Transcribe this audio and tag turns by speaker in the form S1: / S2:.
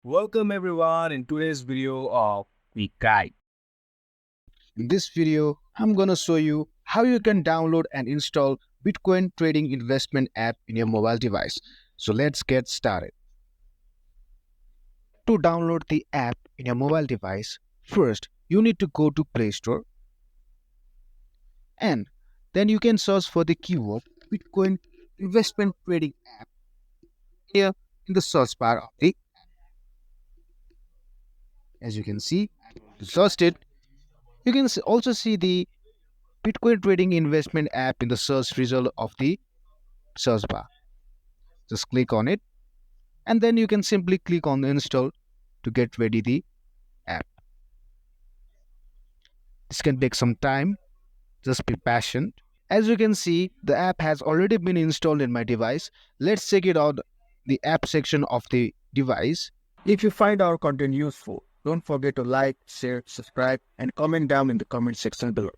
S1: Welcome everyone in today's video of Quick Guide.
S2: In this video, I'm gonna show you how you can download and install Bitcoin trading investment app in your mobile device. So let's get started. To download the app in your mobile device, first you need to go to Play Store and then you can search for the keyword Bitcoin investment trading app here in the search bar of the as you can see, I searched it. You can also see the Bitcoin trading investment app in the search result of the search bar. Just click on it and then you can simply click on install to get ready the app. This can take some time, just be patient. As you can see, the app has already been installed in my device. Let's check it out the app section of the device.
S1: If you find our content useful, don't forget to like, share, subscribe, and comment down in the comment section below.